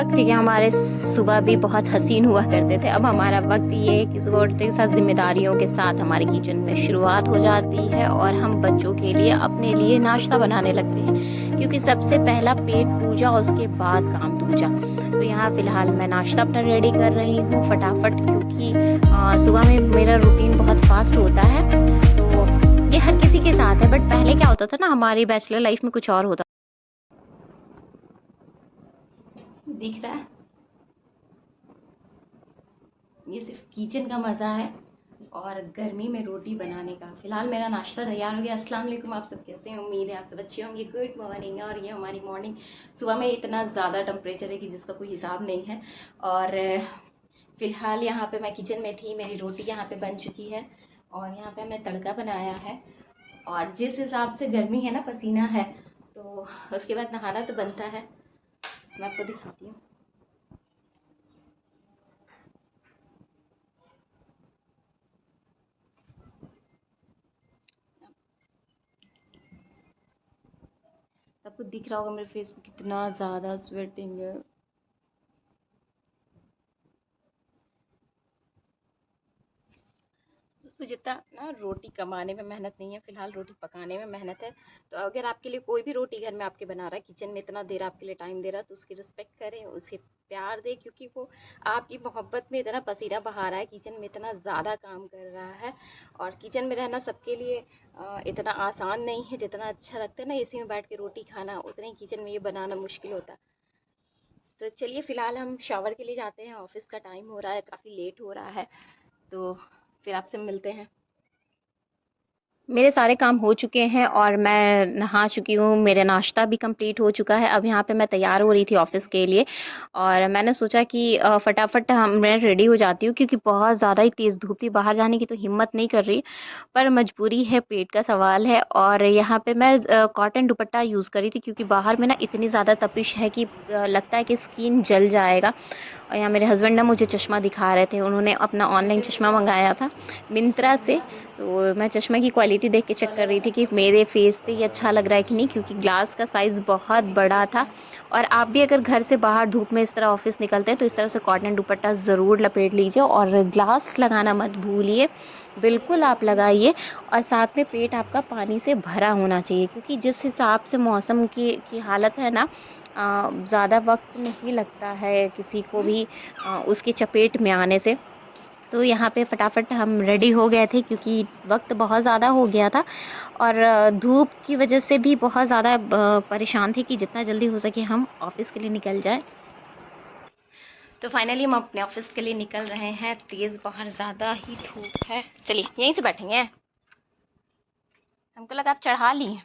वक्त थी कि हमारे सुबह भी बहुत हसीन हुआ करते थे। अब हमारा वक्त ये है कि सुबह उठते के साथ जिम्मेदारियों के साथ हमारे किचन में शुरुआत हो जाती है और हम बच्चों के लिए अपने लिए नाश्ता बनाने लगते हैं, क्योंकि सबसे पहला पेट पूजा, उसके बाद काम दूजा। तो यहाँ फ़िलहाल मैं नाश्ता अपना रेडी कर रही हूँ फटाफट, क्योंकि सुबह में मेरा रूटीन बहुत फास्ट होता है। तो ये हर किसी के साथ है, बट पहले क्या होता था ना, हमारी बैचलर लाइफ में कुछ और होता। दिख रहा है, ये सिर्फ किचन का मज़ा है और गर्मी में रोटी बनाने का। फ़िलहाल मेरा नाश्ता तैयार हो गया। अस्सलाम वालेकुम, आप सब कैसे हैं? उम्मीद है आप सब अच्छे होंगे। Good morning. और ये हमारी मॉर्निंग, सुबह में इतना ज़्यादा टेम्परेचर है कि जिसका कोई हिसाब नहीं है। और फ़िलहाल यहाँ पे मैं किचन में थी, मेरी रोटी यहाँ पे बन चुकी है और यहाँ पे हमने तड़का बनाया है। और जिस हिसाब से गर्मी है ना, पसीना है, तो उसके बाद नहाना तो बनता है। मैं आपको दिखाती हूँ। आपको दिख रहा होगा मेरे फेस पे कितना ज़्यादा स्वेटिंग है। दोस्तों, जितना ना रोटी कमाने में मेहनत नहीं है, फ़िलहाल रोटी पकाने में मेहनत है। तो अगर आपके लिए कोई भी रोटी घर में आपके बना रहा है, किचन में इतना देर आपके लिए टाइम दे रहा है, तो उसकी रिस्पेक्ट करें, उसे प्यार दें, क्योंकि वो आपकी मोहब्बत में इतना पसीना बहा रहा है, किचन में इतना ज़्यादा काम कर रहा है। और किचन में रहना सबके लिए इतना आसान नहीं है। जितना अच्छा लगता है ना एसी में बैठ के रोटी खाना, उतना ही किचन में ये बनाना मुश्किल होता है। तो चलिए, फ़िलहाल हम शावर के लिए जाते हैं। ऑफ़िस का टाइम हो रहा है, काफ़ी लेट हो रहा है, तो फिर आपसे मिलते हैं। मेरे सारे काम हो चुके हैं और मैं नहा चुकी हूँ, मेरा नाश्ता भी कंप्लीट हो चुका है। अब यहाँ पे मैं तैयार हो रही थी ऑफ़िस के लिए और मैंने सोचा कि फटाफट मैं रेडी हो जाती हूँ, क्योंकि बहुत ज़्यादा ही तेज़ धूप थी, बाहर जाने की तो हिम्मत नहीं कर रही, पर मजबूरी है, पेट का सवाल है। और यहाँ पे मैं कॉटन दुपट्टा यूज़ करी थी, क्योंकि बाहर में ना इतनी ज़्यादा तपिश है कि लगता है कि स्किन जल जाएगा। और यहाँ मेरे हस्बैंड ना मुझे चश्मा दिखा रहे थे, उन्होंने अपना ऑनलाइन चश्मा मंगाया था मिंत्रा से। तो मैं चश्मे की क्वालिटी देख के चेक कर रही थी कि मेरे फेस पे ये अच्छा लग रहा है कि नहीं, क्योंकि ग्लास का साइज़ बहुत बड़ा था। और आप भी अगर घर से बाहर धूप में इस तरह ऑफिस निकलते हैं, तो इस तरह से कॉटन दुपट्टा ज़रूर लपेट लीजिए और ग्लास लगाना मत भूलिए, बिल्कुल आप लगाइए। और साथ में पेट आपका पानी से भरा होना चाहिए, क्योंकि जिस हिसाब से मौसम की हालत है ना, ज़्यादा वक्त नहीं लगता है किसी को भी उसकी चपेट में आने से। तो यहाँ पे फटाफट हम रेडी हो गए थे, क्योंकि वक्त बहुत ज़्यादा हो गया था और धूप की वजह से भी बहुत ज़्यादा परेशान थे कि जितना जल्दी हो सके हम ऑफ़िस के लिए निकल जाएं। तो फाइनली हम अपने ऑफ़िस के लिए निकल रहे हैं। तेज़ बाहर ज़्यादा ही धूप है। चलिए, यहीं से बैठेंगे। हमको लगा आप चढ़ा ली।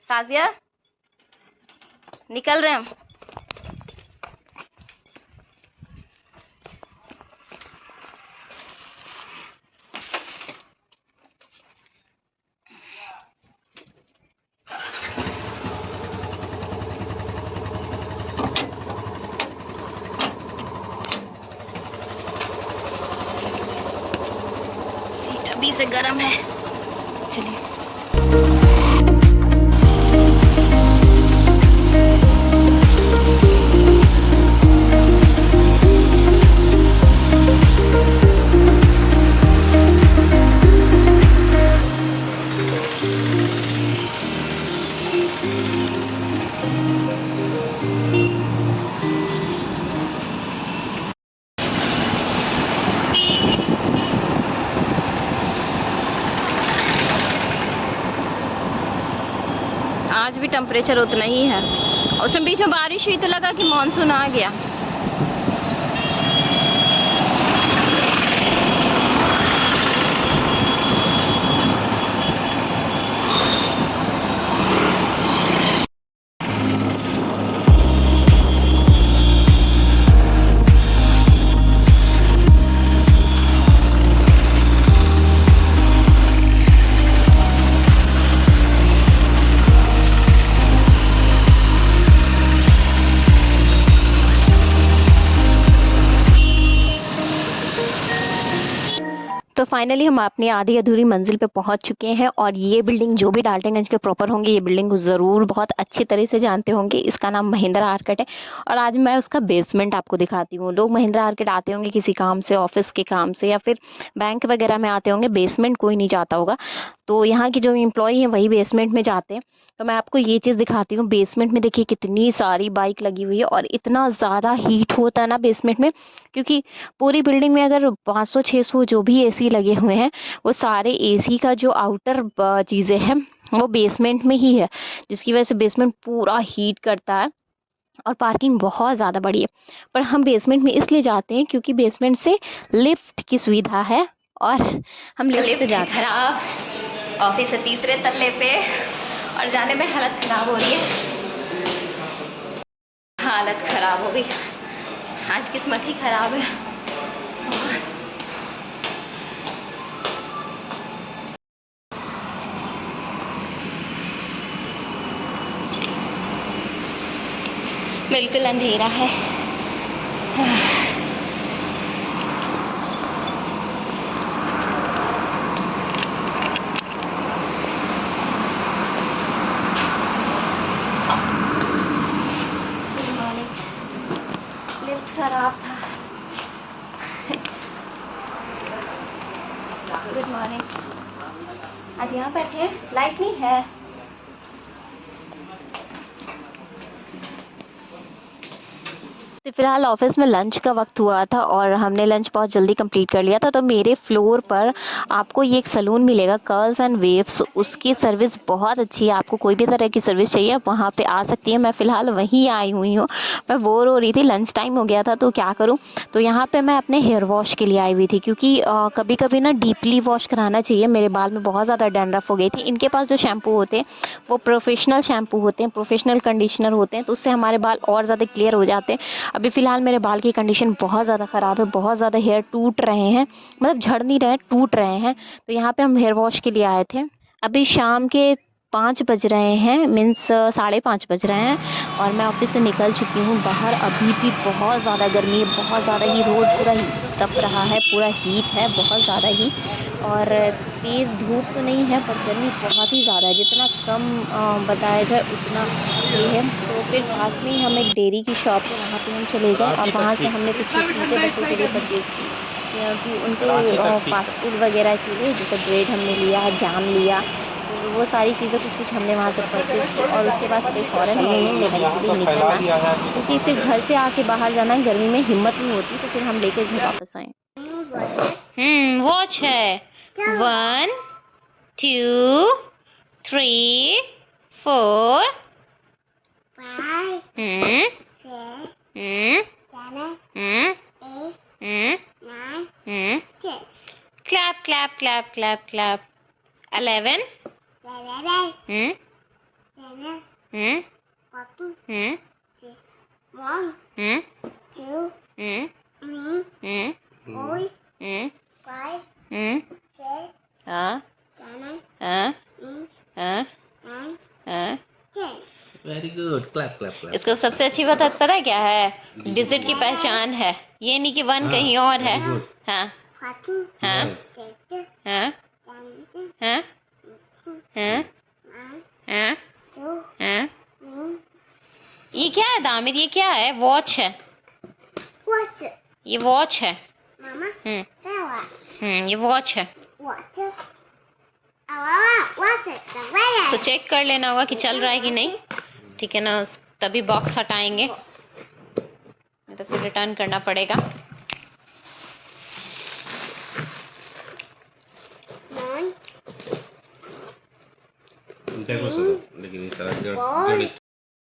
साजिया, निकल रहे हैं हम। सीट अभी से गर्म है। चलिए। आज भी टेम्परेचर उतना ही है। उसमें बीच में बारिश हुई तो लगा कि मानसून आ गया। फाइनली हम अपनी आधी अधूरी मंजिल पे पहुंच चुके हैं, और ये बिल्डिंग जो भी डाल्टनगंज के प्रॉपर होंगे ये बिल्डिंग को ज़रूर बहुत अच्छी तरह से जानते होंगे। इसका नाम महिंद्रा आर्केट है, और आज मैं उसका बेसमेंट आपको दिखाती हूँ। लोग महिंद्रा आर्केट आते होंगे किसी काम से, ऑफिस के काम से, या फिर बैंक वगैरह में आते होंगे, बेसमेंट कोई नहीं जाता होगा। तो यहाँ की जो एम्प्लॉई हैं वही बेसमेंट में जाते हैं। तो मैं आपको ये चीज़ दिखाती हूँ। बेसमेंट में देखिए कितनी सारी बाइक लगी हुई है, और इतना ज़्यादा हीट होता है ना बेसमेंट में, क्योंकि पूरी बिल्डिंग में अगर 500-600 जो भी एसी लगे हुए हैं, वो सारे एसी का जो आउटर चीज़ें हैं वो बेसमेंट में ही है, जिसकी वजह से बेसमेंट पूरा हीट करता है। और पार्किंग बहुत ज़्यादा बड़ी है, पर हम बेसमेंट में इसलिए जाते हैं क्योंकि बेसमेंट से लिफ्ट की सुविधा है, और हम लिफ्ट से जाते हैं। खराब ऑफिस है तीसरे तल्ले पे, और जाने में हालत ख़राब हो रही है, हालत ख़राब हो गई। आज किस्मत ही ख़राब है। बिल्कुल अंधेरा है। लिफ्ट खराब था। Good morning. आज यहाँ बैठे हैं, लाइट नहीं है। तो फिलहाल ऑफिस में लंच का वक्त हुआ था, और हमने लंच बहुत जल्दी कंप्लीट कर लिया था। तो मेरे फ्लोर पर आपको ये एक सलून मिलेगा, कर्ल्स एंड वेव्स। उसकी सर्विस बहुत अच्छी है। आपको कोई भी तरह की सर्विस चाहिए आप वहाँ पे आ सकती है। मैं फ़िलहाल वहीं आई हुई हूँ। मैं बोर हो रही थी, लंच टाइम हो गया था, तो क्या करूँ। तो यहाँ पर मैं अपने हेयर वॉश के लिए आई हुई थी, क्योंकि कभी कभी ना डीपली वॉश कराना चाहिए। मेरे बाल में बहुत ज़्यादा डैंड्रफ हो गई थी। इनके पास जो शैम्पू होते हैं वो प्रोफेशनल शैम्पू होते हैं, प्रोफेशनल कंडीशनर होते हैं, तो उससे हमारे बाल और ज़्यादा क्लियर हो जाते हैं। अभी फ़िलहाल मेरे बाल की कंडीशन बहुत ज़्यादा ख़राब है, बहुत ज़्यादा हेयर टूट रहे हैं, मतलब झड़ नहीं रहे, टूट रहे हैं। तो यहाँ पे हम हेयर वॉश के लिए आए थे। अभी शाम के 5 बज रहे हैं, मीन्स 5:30 बज रहे हैं, और मैं ऑफिस से निकल चुकी हूँ। बाहर अभी भी बहुत ज़्यादा गर्मी है, बहुत ज़्यादा ही। रोड पूरा तप रहा है, पूरा हीट है बहुत ज़्यादा ही, और तेज़ धूप तो नहीं है, पर गर्मी बहुत ही ज़्यादा है। जितना कम बताया जाए उतना ये है। तो फिर पास में ही हम एक डेयरी की शॉप है, वहाँ पे हम चले गए, और वहाँ से हमने कुछ चीज़ें बच्चों के लिए परचेज़ की, क्योंकि उनको फास्ट फूड वगैरह के लिए, जैसे ब्रेड हमने लिया, जाम लिया, तो वो सारी चीज़ें कुछ कुछ हमने वहाँ से परचेज़ की। और उसके बाद फिर फ़ौरन हमने घर के लिए निकलना, क्योंकि फिर घर से आके बाहर जाना गर्मी में हिम्मत नहीं होती, तो फिर हम लेके घर वापस आए। वॉच है 1 2 3 4 clap clap clap clap clap 11 hmm hmm hmm hmm hmm hmm hmm हाँ हाँ हाँ हाँ। Very good, clap clap clap. इसको सबसे अच्छी बात पता है क्या है? डिजिट की पहचान है, ये नहीं कि 1 कहीं और है। हाँ हाँ हाँ हाँ हाँ हाँ हाँ। ये क्या है दामिर, ये क्या है? वॉच है, ये वॉच है। ये वॉच है। तो चेक कर लेना होगा कि चल रहा है कि नहीं, ठीक है ना। तभी बॉक्स हटाएंगे, तो फिर रिटर्न करना पड़ेगा। लेकिन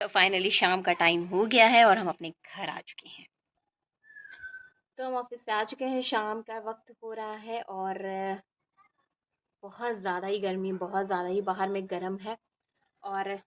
तो फाइनली शाम का टाइम हो गया है, और हम अपने घर आ चुके हैं। तो हम ऑफिस से आ चुके हैं, शाम का वक्त हो रहा है, और बहुत ज़्यादा ही गर्मी, बहुत ज़्यादा ही बाहर में गर्म है। और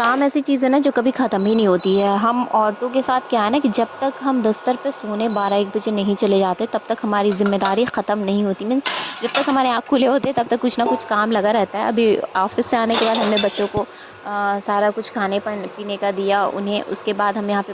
काम ऐसी चीज़ है ना जो कभी ख़त्म ही नहीं होती है। हम औरतों के साथ क्या है ना कि जब तक हम बिस्तर पे सोने 12-1 बजे नहीं चले जाते तब तक हमारी ज़िम्मेदारी ख़त्म नहीं होती। मीन्स जब तक हमारे आँख खुले होते तब तक कुछ ना कुछ काम लगा रहता है। अभी ऑफ़िस से आने के बाद हमने बच्चों को सारा कुछ खाने पीने का दिया उन्हें, उसके बाद हम यहाँ पे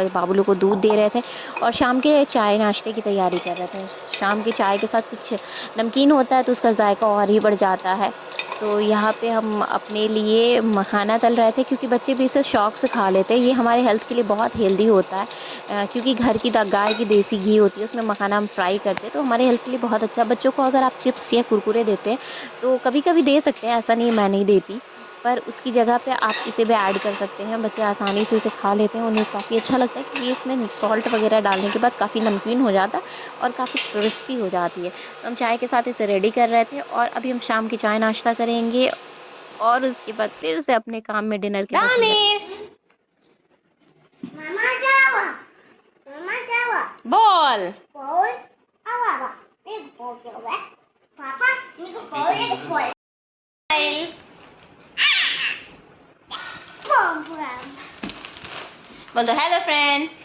बाबुलों को दूध दे रहे थे और शाम के चाय नाश्ते की तैयारी कर रहे थे। शाम के चाय के साथ कुछ नमकीन होता है तो उसका जायका और ही बढ़ जाता है। तो यहाँ पे हम अपने लिए मखाना तल रहे थे क्योंकि बच्चे भी इसे शौक़ से खा लेते हैं। ये हमारे हेल्थ के लिए बहुत हेल्दी होता है क्योंकि घर की गाय की देसी घी होती है, उसमें मखाना हम फ्राई करते हैं तो हमारे हेल्थ के लिए बहुत अच्छा। बच्चों को अगर आप चिप्स या कुरकुरे देते हैं तो कभी-कभी दे सकते हैं, ऐसा नहीं मैं नहीं देती, पर उसकी जगह पे आप इसे भी ऐड कर सकते हैं। बच्चे आसानी से इसे खा लेते हैं, उन्हें काफ़ी अच्छा लगता है क्योंकि इसमें सॉल्ट वगैरह डालने के बाद काफ़ी नमकीन हो जाता है और काफ़ी क्रिस्पी हो जाती है। तो हम चाय के साथ इसे रेडी कर रहे थे और अभी हम शाम की चाय नाश्ता करेंगे और उसके बाद फिर से अपने काम में डिनर के बोल बोल दो हेलो फ्रेंड्स।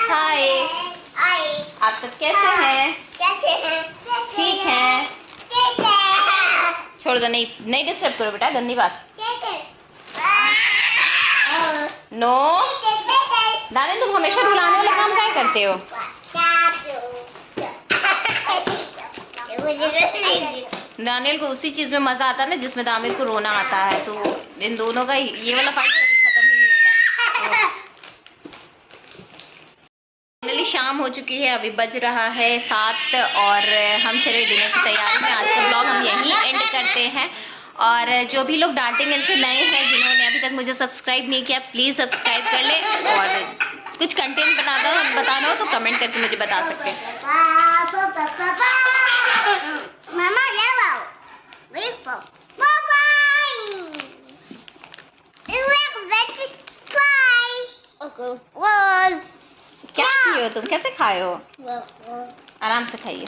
हाय, आप सब कैसे हैं? ठीक हैं? छोड़ दो, नहीं डिस्टर्ब करो बेटा, गंदी बात। नो दानिल, तुम हमेशा रुलाने वाला काम क्या करते हो? दानियल को उसी चीज में मजा आता है ना जिसमें दानिल को रोना आता है, तो इन दोनों का ये वाला फाइट कभी खत्म ही नहीं होता। फाइनली शाम हो चुकी है, अभी बज रहा है 7 और हम चले डिनर की तैयारी में। आज का ब्लॉग हम यहीं एंड करते हैं और जो भी लोग डांटेंगे इनसे नए हैं, जिन्होंने अभी तक मुझे सब्सक्राइब नहीं किया प्लीज़ सब्सक्राइब कर लें और कुछ कंटेंट बताना हो तो कमेंट करके मुझे बता सकते हैं। क्या खाए हो तुम? कैसे खाए हो? आराम से खाइए।